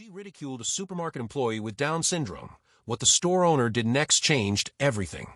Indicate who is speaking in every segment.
Speaker 1: She ridiculed a supermarket employee with Down syndrome. What the store owner did next changed everything.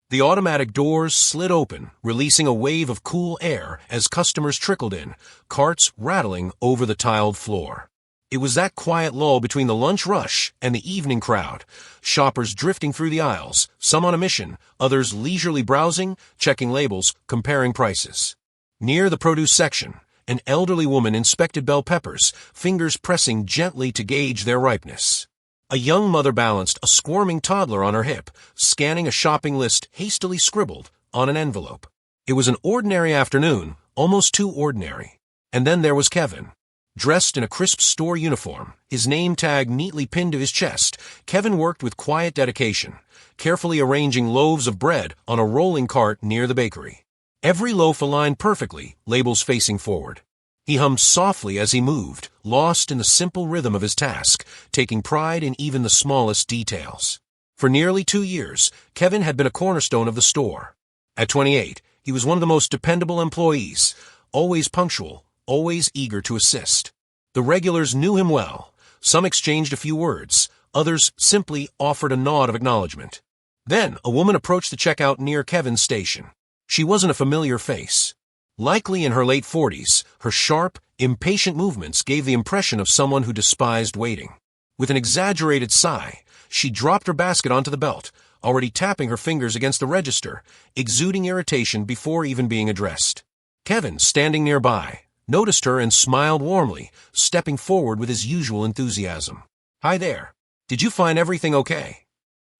Speaker 1: The automatic doors slid open, releasing a wave of cool air as customers trickled in, carts rattling over the tiled floor. It was that quiet lull between the lunch rush and the evening crowd, shoppers drifting through the aisles, some on a mission, others leisurely browsing, checking labels, comparing prices. Near the produce section, an elderly woman inspected bell peppers, fingers pressing gently to gauge their ripeness. A young mother balanced a squirming toddler on her hip, scanning a shopping list hastily scribbled on an envelope. It was an ordinary afternoon, almost too ordinary. And then there was Kevin. Dressed in a crisp store uniform, his name tag neatly pinned to his chest, Kevin worked with quiet dedication, carefully arranging loaves of bread on a rolling cart near the bakery. Every loaf aligned perfectly, labels facing forward. He hummed softly as he moved, lost in the simple rhythm of his task, taking pride in even the smallest details. For nearly 2 years, Kevin had been a cornerstone of the store. At 28, he was one of the most dependable employees, always punctual, always eager to assist. The regulars knew him well. Some exchanged a few words, others simply offered a nod of acknowledgement. Then a woman approached the checkout near Kevin's station. She wasn't a familiar face. Likely in her late 40s, her sharp, impatient movements gave the impression of someone who despised waiting. With an exaggerated sigh, she dropped her basket onto the belt, already tapping her fingers against the register, exuding irritation before even being addressed. Kevin, standing nearby, noticed her and smiled warmly, stepping forward with his usual enthusiasm. "Hi there. Did you find everything okay?"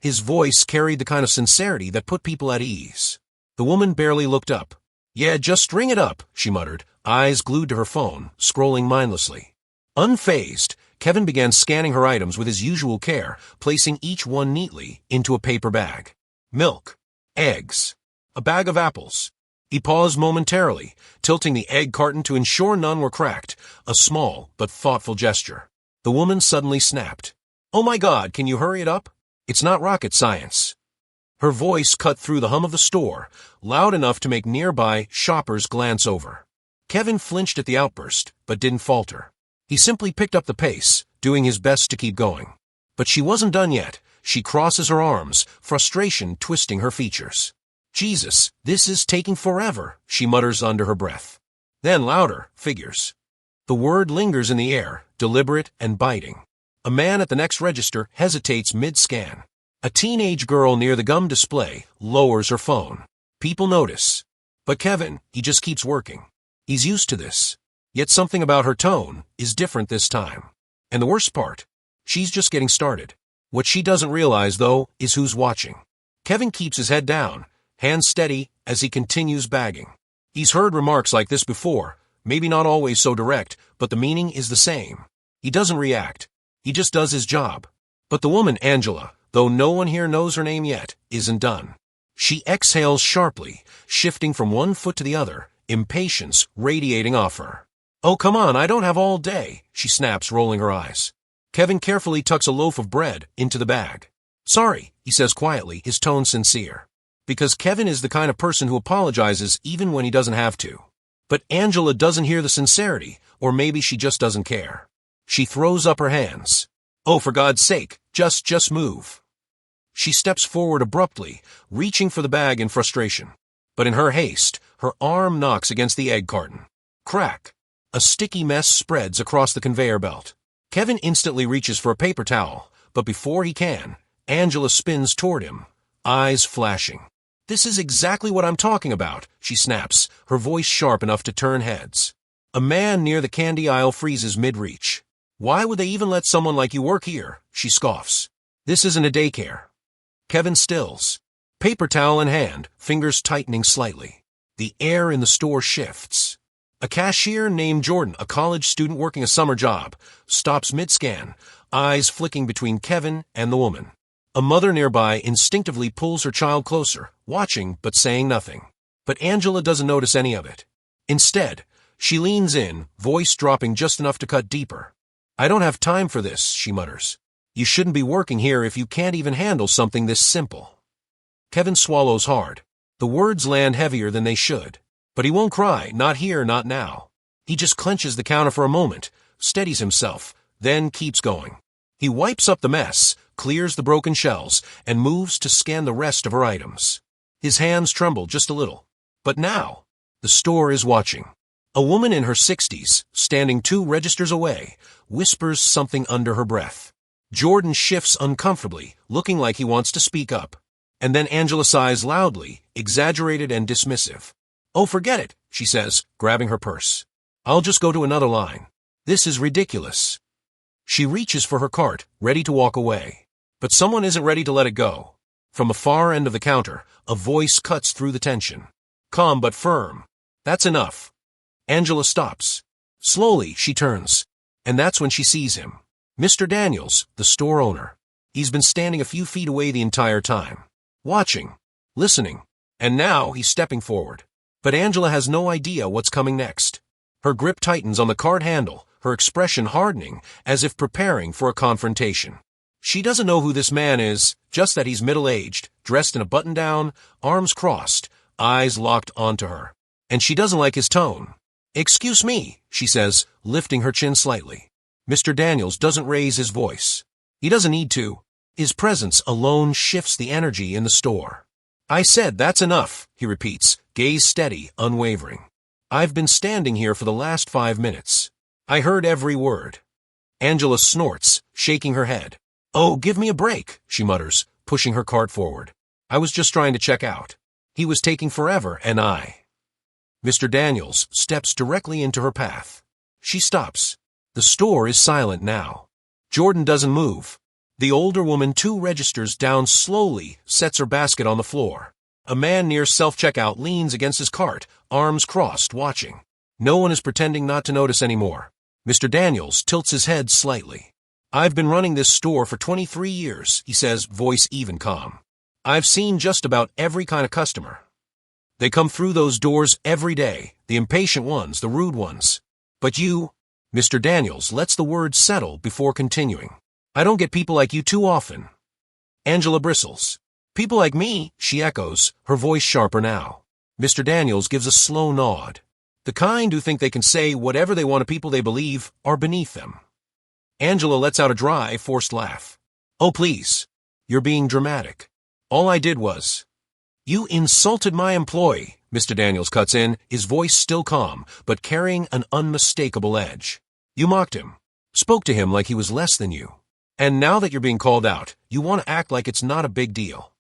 Speaker 1: His voice carried the kind of sincerity that put people at ease. The woman barely looked up. "Yeah, just ring it up," she muttered, eyes glued to her phone, scrolling mindlessly. Unfazed, Kevin began scanning her items with his usual care, placing each one neatly into a paper bag. Milk, eggs, a bag of apples. He paused momentarily, tilting the egg carton to ensure none were cracked, a small but thoughtful gesture. The woman suddenly snapped. "Oh my God, can you hurry it up? It's not rocket science." Her voice cut through the hum of the store, loud enough to make nearby shoppers glance over. Kevin flinched at the outburst, but didn't falter. He simply picked up the pace, doing his best to keep going. But she wasn't done yet. She crosses her arms, frustration twisting her features. "Jesus, this is taking forever," she mutters under her breath. Then louder, figures. The word lingers in the air, deliberate and biting. A man at the next register hesitates mid-scan. A teenage girl near the gum display lowers her phone. People notice. But Kevin, he just keeps working. He's used to this. Yet something about her tone is different this time. And the worst part, she's just getting started. What she doesn't realize, though, is who's watching. Kevin keeps his head down, hands steady as he continues bagging. He's heard remarks like this before, maybe not always so direct, but the meaning is the same. He doesn't react. He just does his job. But the woman, Angela, though no one here knows her name yet, isn't done. She exhales sharply, shifting from one foot to the other, impatience radiating off her. "Oh, come on, I don't have all day," she snaps, rolling her eyes. Kevin carefully tucks a loaf of bread into the bag. "Sorry," he says quietly, his tone sincere. Because Kevin is the kind of person who apologizes even when he doesn't have to. But Angela doesn't hear the sincerity, or maybe she just doesn't care. She throws up her hands. "Oh, for God's sake, just move." She steps forward abruptly, reaching for the bag in frustration. But in her haste, her arm knocks against the egg carton. Crack. A sticky mess spreads across the conveyor belt. Kevin instantly reaches for a paper towel, but before he can, Angela spins toward him, eyes flashing. "This is exactly what I'm talking about," she snaps, her voice sharp enough to turn heads. A man near the candy aisle freezes mid-reach. "Why would they even let someone like you work here?" she scoffs. "This isn't a daycare." Kevin stills. Paper towel in hand, fingers tightening slightly. The air in the store shifts. A cashier named Jordan, a college student working a summer job, stops mid-scan, eyes flicking between Kevin and the woman. A mother nearby instinctively pulls her child closer, watching but saying nothing. But Angela doesn't notice any of it. Instead, she leans in, voice dropping just enough to cut deeper. "I don't have time for this," she mutters. "You shouldn't be working here if you can't even handle something this simple." Kevin swallows hard. The words land heavier than they should. But he won't cry, not here, not now. He just clenches the counter for a moment, steadies himself, then keeps going. He wipes up the mess, clears the broken shelves, and moves to scan the rest of her items. His hands tremble just a little. But now, the store is watching. A woman in her 60s, standing 2 registers away, whispers something under her breath. Jordan shifts uncomfortably, looking like he wants to speak up. And then Angela sighs loudly, exaggerated and dismissive. "Oh, forget it," she says, grabbing her purse. "I'll just go to another line. This is ridiculous." She reaches for her cart, ready to walk away. But someone isn't ready to let it go. From the far end of the counter, a voice cuts through the tension. Calm but firm. "That's enough." Angela stops. Slowly, she turns. And that's when she sees him. Mr. Daniels, the store owner. He's been standing a few feet away the entire time. Watching. Listening. And now he's stepping forward. But Angela has no idea what's coming next. Her grip tightens on the cart handle, her expression hardening, as if preparing for a confrontation. She doesn't know who this man is, just that he's middle-aged, dressed in a button-down, arms crossed, eyes locked onto her. And she doesn't like his tone. "Excuse me," she says, lifting her chin slightly. Mr. Daniels doesn't raise his voice. He doesn't need to. His presence alone shifts the energy in the store. "I said that's enough," he repeats, gaze steady, unwavering. "I've been standing here for the last 5 minutes. I heard every word." Angela snorts, shaking her head. "Oh, give me a break," she mutters, pushing her cart forward. "I was just trying to check out. He was taking forever, and Mr. Daniels steps directly into her path. She stops. The store is silent now. Jordan doesn't move. The older woman 2 registers down slowly sets her basket on the floor. A man near self-checkout leans against his cart, arms crossed, watching. No one is pretending not to notice anymore. Mr. Daniels tilts his head slightly. "I've been running this store for 23 years, he says, voice even calm. "I've seen just about every kind of customer. They come through those doors every day, the impatient ones, the rude ones. But you..." Mr. Daniels lets the words settle before continuing. "I don't get people like you too often." Angela bristles. "People like me," she echoes, her voice sharper now. Mr. Daniels gives a slow nod. "The kind who think they can say whatever they want to people they believe are beneath them." Angela lets out a dry, forced laugh. "Oh, please. You're being dramatic. All I did was..." "You insulted my employee," Mr. Daniels cuts in, his voice still calm, but carrying an unmistakable edge. "You mocked him, spoke to him like he was less than you. And now that you're being called out, you want to act like it's not a big deal."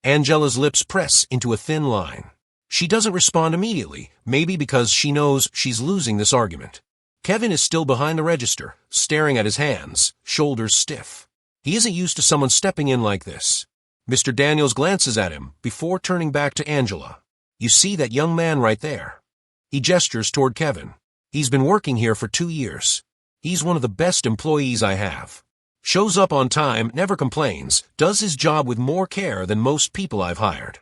Speaker 1: Angela's lips press into a thin line. She doesn't respond immediately, maybe because she knows she's losing this argument. Kevin is still behind the register, staring at his hands, shoulders stiff. He isn't used to someone stepping in like this. Mr. Daniels glances at him before turning back to Angela. "You see that young man right there?" He gestures toward Kevin. "He's been working here for 2 years. He's one of the best employees I have. Shows up on time, never complains, does his job with more care than most people I've hired."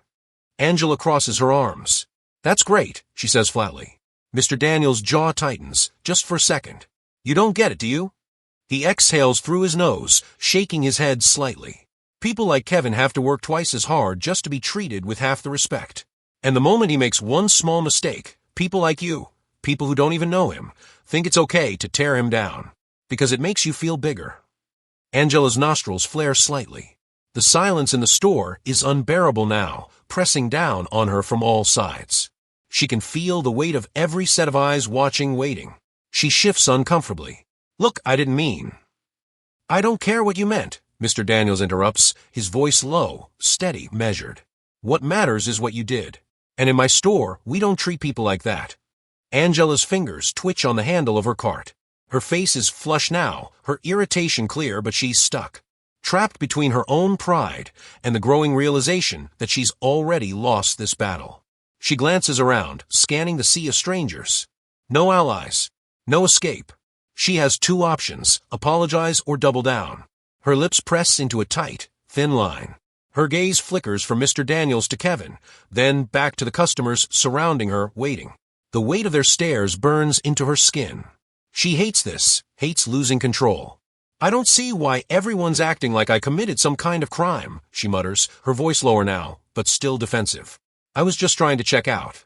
Speaker 1: Angela crosses her arms. "That's great," she says flatly. Mr. Daniels' jaw tightens, just for a second. "You don't get it, do you?" He exhales through his nose, shaking his head slightly. People like Kevin have to work twice as hard just to be treated with half the respect. And the moment he makes one small mistake, people like you, people who don't even know him, think it's okay to tear him down. Because it makes you feel bigger. Angela's nostrils flare slightly. The silence in the store is unbearable now, pressing down on her from all sides. She can feel the weight of every set of eyes watching, waiting. She shifts uncomfortably. "Look, I didn't mean..." "I don't care what you meant," Mr. Daniels interrupts, his voice low, steady, measured. "What matters is what you did. And in my store, we don't treat people like that." Angela's fingers twitch on the handle of her cart. Her face is flushed now, her irritation clear, but she's stuck. Trapped between her own pride and the growing realization that she's already lost this battle. She glances around, scanning the sea of strangers. No allies. No escape. She has 2 options, apologize or double down. Her lips press into a tight, thin line. Her gaze flickers from Mr. Daniels to Kevin, then back to the customers surrounding her, waiting. The weight of their stares burns into her skin. She hates this, hates losing control. "I don't see why everyone's acting like I committed some kind of crime," she mutters, her voice lower now, but still defensive. "I was just trying to check out."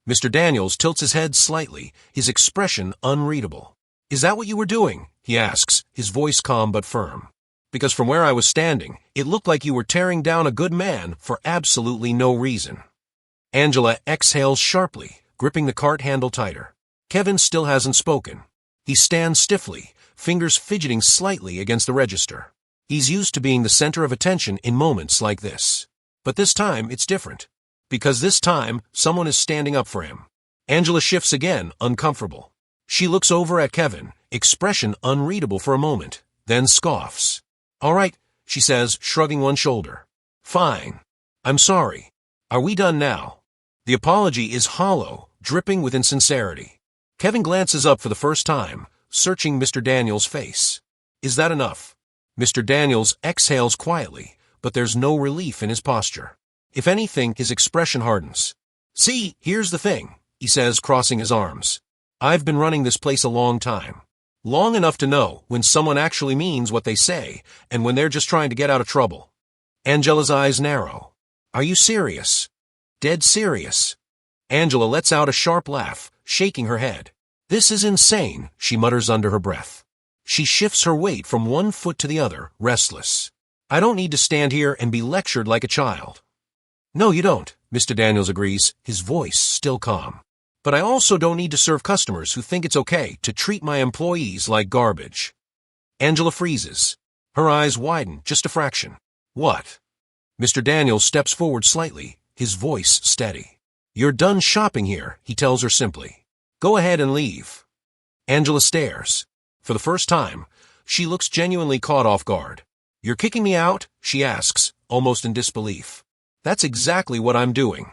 Speaker 1: Mr. Daniels tilts his head slightly, his expression unreadable. Is that what you were doing? He asks, his voice calm but firm. Because from where I was standing, it looked like you were tearing down a good man for absolutely no reason. Angela exhales sharply, gripping the cart handle tighter. Kevin still hasn't spoken. He stands stiffly, fingers fidgeting slightly against the register. He's used to being the center of attention in moments like this. But this time, it's different. Because this time, someone is standing up for him. Angela shifts again, uncomfortable. She looks over at Kevin, expression unreadable for a moment, then scoffs. All right, she says, shrugging one shoulder. Fine. I'm sorry. Are we done now? The apology is hollow, dripping with insincerity. Kevin glances up for the first time, searching Mr. Daniels' face. Is that enough? Mr. Daniels exhales quietly, but there's no relief in his posture. If anything, his expression hardens. See, here's the thing, he says, crossing his arms. I've been running this place a long time. Long enough to know when someone actually means what they say and when they're just trying to get out of trouble. Angela's eyes narrow. Are you serious? Dead serious. Angela lets out a sharp laugh, shaking her head. This is insane, she mutters under her breath. She shifts her weight from one foot to the other, restless. I don't need to stand here and be lectured like a child. No, you don't, Mr. Daniels agrees, his voice still calm. But I also don't need to serve customers who think it's okay to treat my employees like garbage. Angela freezes. Her eyes widen just a fraction. What? Mr. Daniels steps forward slightly, his voice steady. You're done shopping here, he tells her simply. Go ahead and leave. Angela stares. For the first time, she looks genuinely caught off guard. You're kicking me out? She asks, almost in disbelief. That's exactly what I'm doing.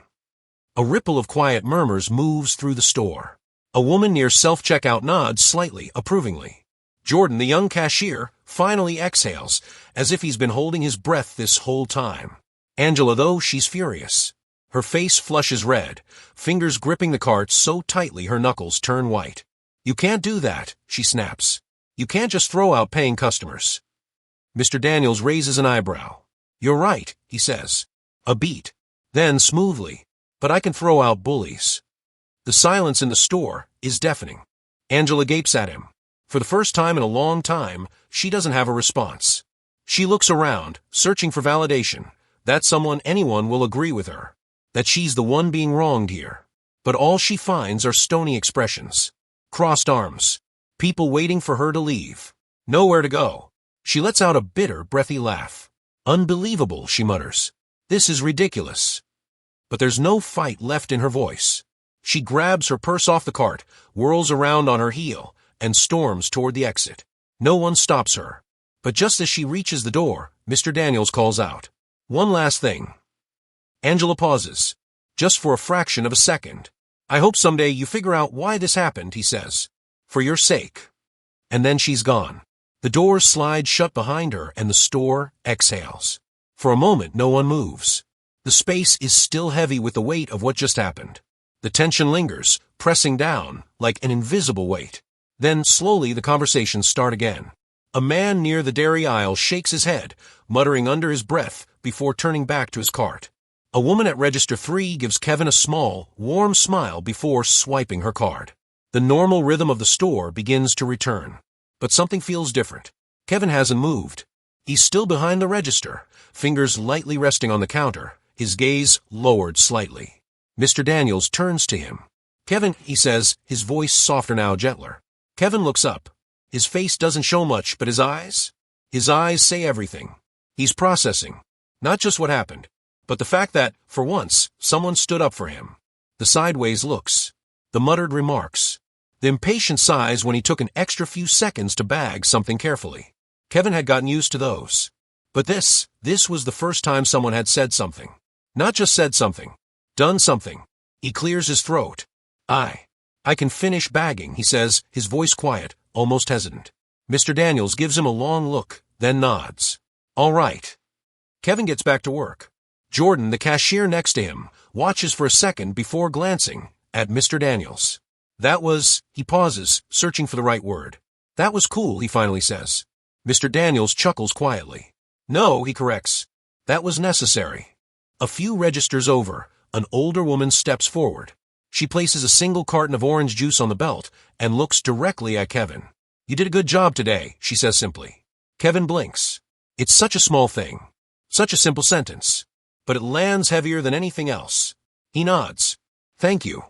Speaker 1: A ripple of quiet murmurs moves through the store. A woman near self-checkout nods slightly, approvingly. Jordan, the young cashier, finally exhales, as if he's been holding his breath this whole time. Angela, though, she's furious. Her face flushes red, fingers gripping the cart so tightly her knuckles turn white. You can't do that, she snaps. You can't just throw out paying customers. Mr. Daniels raises an eyebrow. You're right, he says. A beat. Then, smoothly. But I can throw out bullies. The silence in the store is deafening. Angela gapes at him. For the first time in a long time, she doesn't have a response. She looks around, searching for validation, that anyone will agree with her, that she's the one being wronged here. But all she finds are stony expressions. Crossed arms. People waiting for her to leave. Nowhere to go. She lets out a bitter, breathy laugh. Unbelievable, she mutters. This is ridiculous. But there's no fight left in her voice. She grabs her purse off the cart, whirls around on her heel, and storms toward the exit. No one stops her. But just as she reaches the door, Mr. Daniels calls out. One last thing. Angela pauses. Just for a fraction of a second. I hope someday you figure out why this happened, he says. For your sake. And then she's gone. The doors slide shut behind her and the store exhales. For a moment, no one moves. The space is still heavy with the weight of what just happened. The tension lingers, pressing down, like an invisible weight. Then, slowly, the conversations start again. A man near the dairy aisle shakes his head, muttering under his breath before turning back to his cart. A woman at register 3 gives Kevin a small, warm smile before swiping her card. The normal rhythm of the store begins to return. But something feels different. Kevin hasn't moved. He's still behind the register, fingers lightly resting on the counter, his gaze lowered slightly. Mr. Daniels turns to him. Kevin, he says, his voice softer now, gentler. Kevin looks up. His face doesn't show much, but his eyes say everything. He's processing. Not just what happened, but the fact that, for once, someone stood up for him. The sideways looks. The muttered remarks. The impatient sighs when he took an extra few seconds to bag something carefully. Kevin had gotten used to those. But this was the first time someone had said something. Not just said something. Done something. He clears his throat. I can finish bagging, he says, his voice quiet, almost hesitant. Mr. Daniels gives him a long look, then nods. All right. Kevin gets back to work. Jordan, the cashier next to him, watches for a second before glancing at Mr. Daniels. He pauses, searching for the right word. That was cool, he finally says. Mr. Daniels chuckles quietly. No, he corrects. That was necessary. A few registers over, an older woman steps forward. She places a single carton of orange juice on the belt and looks directly at Kevin. "You did a good job today," she says simply. Kevin blinks. It's such a small thing. Such a simple sentence. But it lands heavier than anything else. He nods. "Thank you."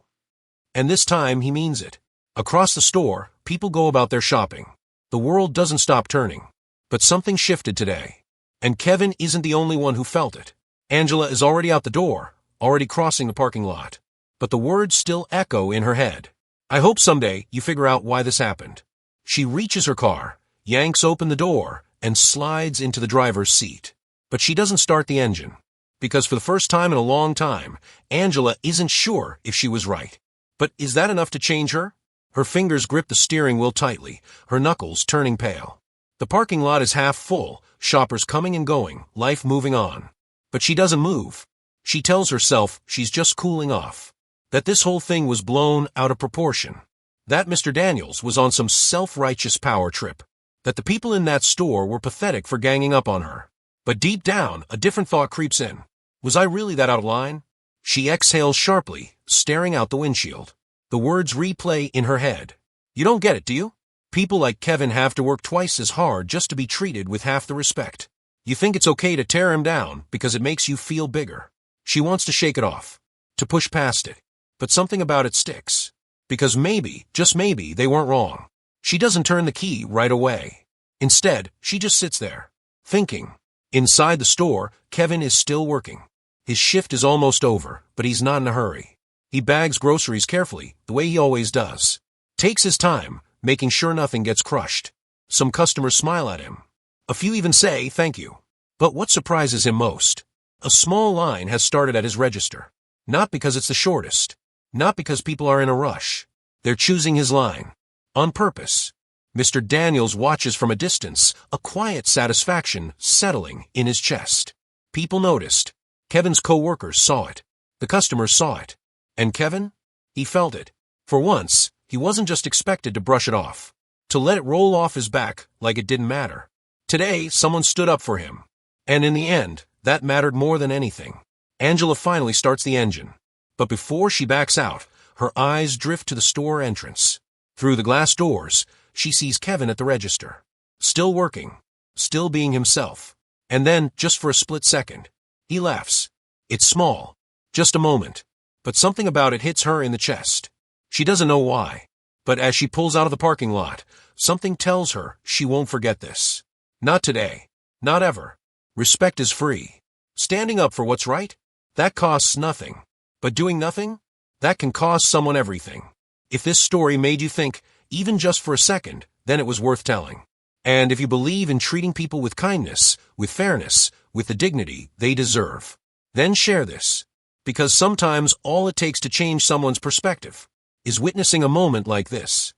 Speaker 1: And this time he means it. Across the store, people go about their shopping. The world doesn't stop turning. But something shifted today. And Kevin isn't the only one who felt it. Angela is already out the door, already crossing the parking lot. But the words still echo in her head. "I hope someday you figure out why this happened." She reaches her car, yanks open the door, and slides into the driver's seat. But she doesn't start the engine. Because for the first time in a long time, Angela isn't sure if she was right. But is that enough to change her? Her fingers grip the steering wheel tightly, her knuckles turning pale. The parking lot is half full, shoppers coming and going, life moving on. But she doesn't move. She tells herself she's just cooling off. That this whole thing was blown out of proportion. That Mr. Daniels was on some self-righteous power trip. That the people in that store were pathetic for ganging up on her. But deep down, a different thought creeps in. Was I really that out of line? She exhales sharply, staring out the windshield. The words replay in her head. You don't get it, do you? People like Kevin have to work twice as hard just to be treated with half the respect. You think it's okay to tear him down because it makes you feel bigger. She wants to shake it off, to push past it. But something about it sticks. Because maybe, just maybe, they weren't wrong. She doesn't turn the key right away. Instead, she just sits there, thinking. Inside the store, Kevin is still working. His shift is almost over, but he's not in a hurry. He bags groceries carefully, the way he always does. Takes his time, making sure nothing gets crushed. Some customers smile at him. A few even say thank you. But what surprises him most? A small line has started at his register. Not because it's the shortest. Not because people are in a rush. They're choosing his line. On purpose. Mr. Daniels watches from a distance, a quiet satisfaction settling in his chest. People noticed. Kevin's co-workers saw it. The customers saw it. And Kevin? He felt it. For once, he wasn't just expected to brush it off. To let it roll off his back like it didn't matter. Today, someone stood up for him. And in the end, that mattered more than anything. Angela finally starts the engine. But before she backs out, her eyes drift to the store entrance. Through the glass doors, she sees Kevin at the register. Still working. Still being himself. And then, just for a split second, he laughs. It's small. Just a moment. But something about it hits her in the chest. She doesn't know why. But as she pulls out of the parking lot, something tells her she won't forget this. Not today. Not ever. Respect is free. Standing up for what's right? That costs nothing. But doing nothing? That can cost someone everything. If this story made you think, even just for a second, then it was worth telling. And if you believe in treating people with kindness, with fairness, with the dignity they deserve, then share this. Because sometimes all it takes to change someone's perspective is witnessing a moment like this.